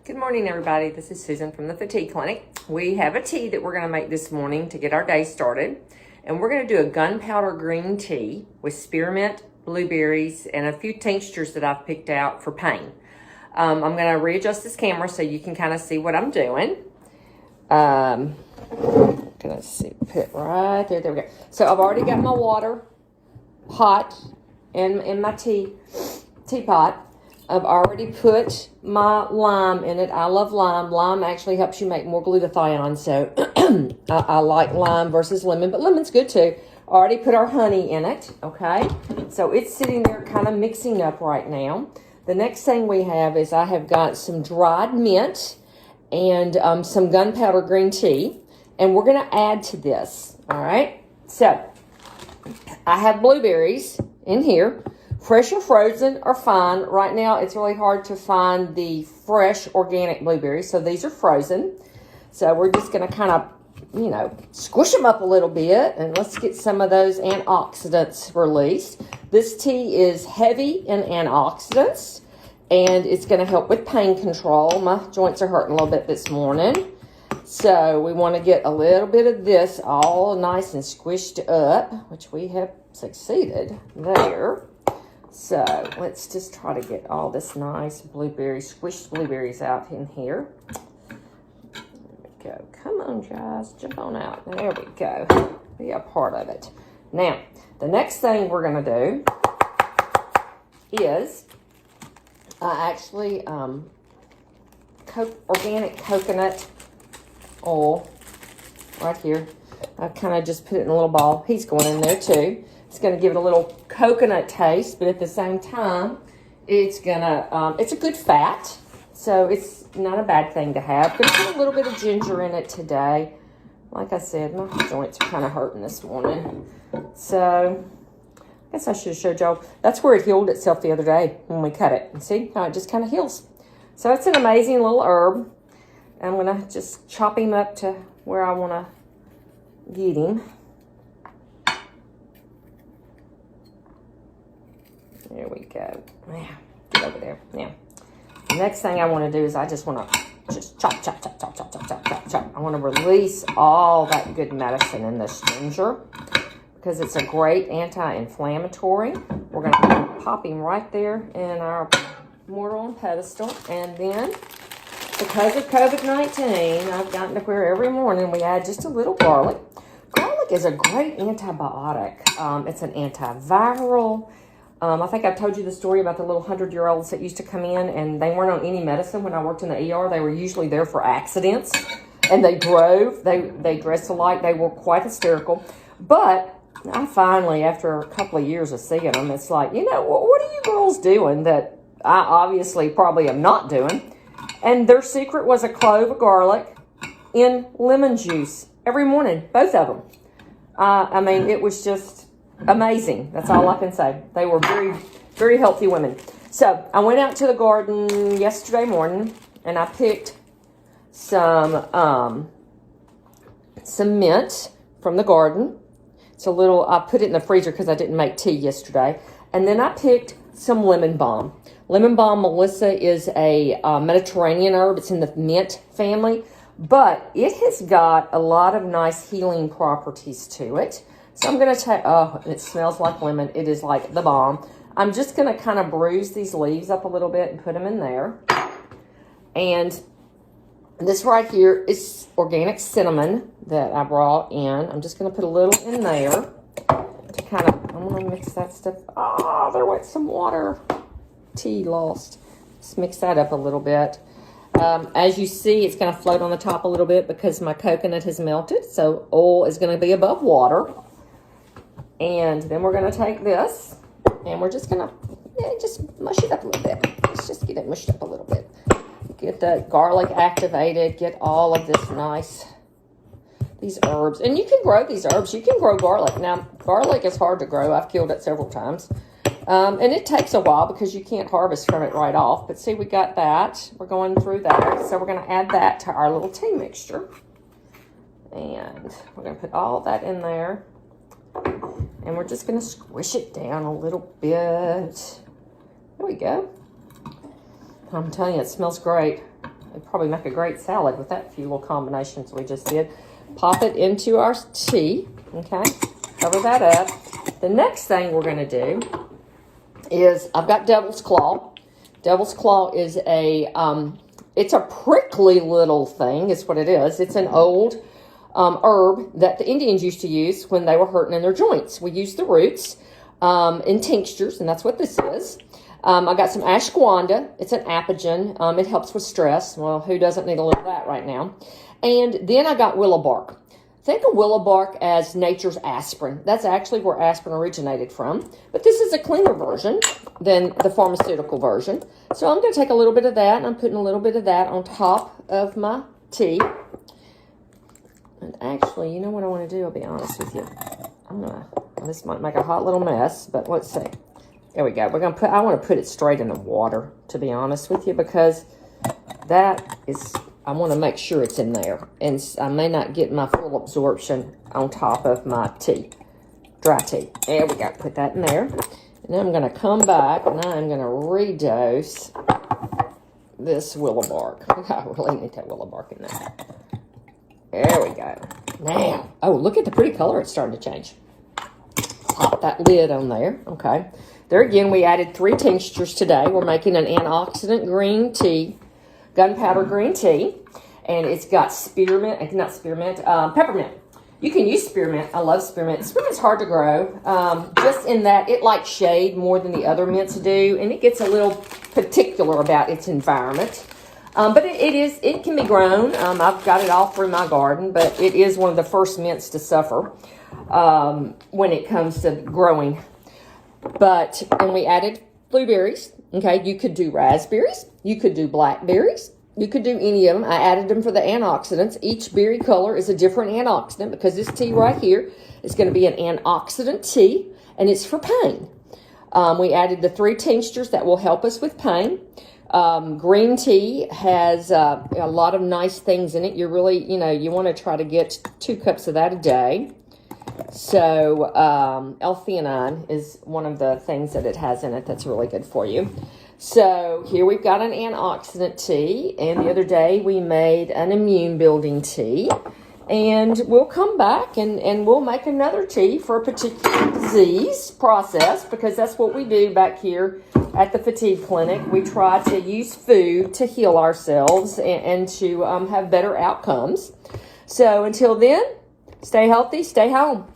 Good morning, everybody. This is Susan from the Fatigue Clinic. We have a tea that we're going to make this morning to get our day started. And we're going to do a gunpowder green tea with spearmint, blueberries, and a few tinctures that I've picked out for pain. I'm going to readjust this camera so you can kind of see what I'm doing. Gonna see, put it right there. There we go. So I've already got my water hot in my teapot. I've already put my lime in it. I love lime. Lime actually helps you make more glutathione, so I like lime versus lemon, but lemon's good too. Already put our honey in it, okay? So it's sitting there kind of mixing up right now. The next thing we have is I have got some dried mint and some gunpowder green tea, and we're going to add to this, all right? So I have blueberries in here. Fresh or frozen are fine. Right now, it's really hard to find the fresh organic blueberries, so these are frozen. So we're just going to kind of, squish them up a little bit, and let's get some of those antioxidants released. This tea is heavy in antioxidants, and it's going to help with pain control. My joints are hurting a little bit this morning, so we want to get a little bit of this all nice and squished up, which we have succeeded there. So let's just try to get all this nice squished blueberries out in here. There we go. Come on, guys, jump on out. There we go. Be a part of it. Now, the next thing we're going to do is I actually organic coconut oil right here. I kind of just put it in a little ball. He's going in there too. It's going to give it a little coconut taste, but at the same time, it's a good fat, so it's not a bad thing to have. Going to put a little bit of ginger in it today. Like I said, my joints are kind of hurting this morning, so I guess I should have showed y'all. That's where it healed itself the other day when we cut it. And see how it just kind of heals. So it's an amazing little herb. I'm going to just chop him up to where I want to get him. There we go. Now, get over there. Now, the next thing I want to do is I just want to chop. I want to release all that good medicine in this ginger because it's a great anti-inflammatory. We're going to pop him right there in our mortar on pedestal. And then, because of COVID-19, I've gotten to where every morning we add just a little garlic. Garlic is a great antibiotic. It's an antiviral. I think I've told you the story about the little 100-year-olds that used to come in and they weren't on any medicine when I worked in the ER. They were usually there for accidents, and they drove. They dressed alike. They were quite hysterical. But I finally, after a couple of years of seeing them, it's like, what are you girls doing that I obviously probably am not doing? And their secret was a clove of garlic in lemon juice every morning, both of them. I mean, it was just amazing. That's all I can say. They were very, very healthy women. So I went out to the garden yesterday morning and I picked some mint from the garden. It's a little, I put it in the freezer because I didn't make tea yesterday. And then I picked some lemon balm. Lemon balm, Melissa, is a Mediterranean herb. It's in the mint family, but it has got a lot of nice healing properties to it. So I'm going to take, it smells like lemon. It is like the bomb. I'm just going to kind of bruise these leaves up a little bit and put them in there. And this right here is organic cinnamon that I brought in. I'm just going to put a little in there to kind of, I'm going to mix that stuff. Oh, there went some water. Tea lost. Let's mix that up a little bit. As you see, it's going to float on the top a little bit because my coconut has melted. So oil is going to be above water. And then we're going to take this, and we're just going to just mush it up a little bit. Let's just get it mushed up a little bit. Get the garlic activated. Get all of this these herbs. And you can grow these herbs. You can grow garlic. Now, garlic is hard to grow. I've killed it several times. And it takes a while because you can't harvest from it right off. But see, we got that. We're going through that. So we're going to add that to our little tea mixture. And we're going to put all that in there. And we're just going to squish it down a little bit. There we go. I'm telling you, it smells great. It'd probably make a great salad with that few little combinations we just did. Pop it into our tea, okay? Cover that up. The next thing we're going to do is, I've got Devil's Claw. Devil's Claw is a, it's a prickly little thing, is what it is. It's an old herb that the Indians used to use when they were hurting in their joints. We use the roots in tinctures, and that's what this is. I got some ashwagandha. It's an apigen. It helps with stress. Well, who doesn't need a little of that right now? And then I got willow bark. Think of willow bark as nature's aspirin. That's actually where aspirin originated from. But this is a cleaner version than the pharmaceutical version. So I'm going to take a little bit of that, and I'm putting a little bit of that on top of my tea. And actually, you know what I want to do? I'll be honest with you. This might make a hot little mess, but let's see. There we go. I want to put it straight in the water, to be honest with you, because that is, I want to make sure it's in there. And I may not get my full absorption on top of my tea, dry tea. There we go. Put that in there. And then I'm going to come back and I'm going to redose this willow bark. I really need that willow bark in there. There we go. Now, oh, look at the pretty color it's starting to change. Pop that lid on there. Okay. There again, we added 3 tinctures today. We're making an antioxidant green tea, gunpowder green tea. And it's got spearmint, not spearmint, peppermint. You can use spearmint. I love spearmint. Spearmint's hard to grow, just in that it likes shade more than the other mints do. And it gets a little particular about its environment. But it can be grown. I've got it all through my garden, but it is one of the first mints to suffer when it comes to growing. And we added blueberries. Okay, you could do raspberries. You could do blackberries. You could do any of them. I added them for the antioxidants. Each berry color is a different antioxidant, because this tea right here is going to be an antioxidant tea, and it's for pain. We added the 3 tinctures that will help us with pain. Green tea has a lot of nice things in it. You really, you want to try to get 2 cups of that a day. So L-theanine is one of the things that it has in it that's really good for you. So here we've got an antioxidant tea, and the other day we made an immune building tea. And we'll come back and we'll make another tea for a particular disease process, because that's what we do back here at the Fatigue Clinic. We try to use food to heal ourselves and to have better outcomes. So until then, stay healthy, stay home.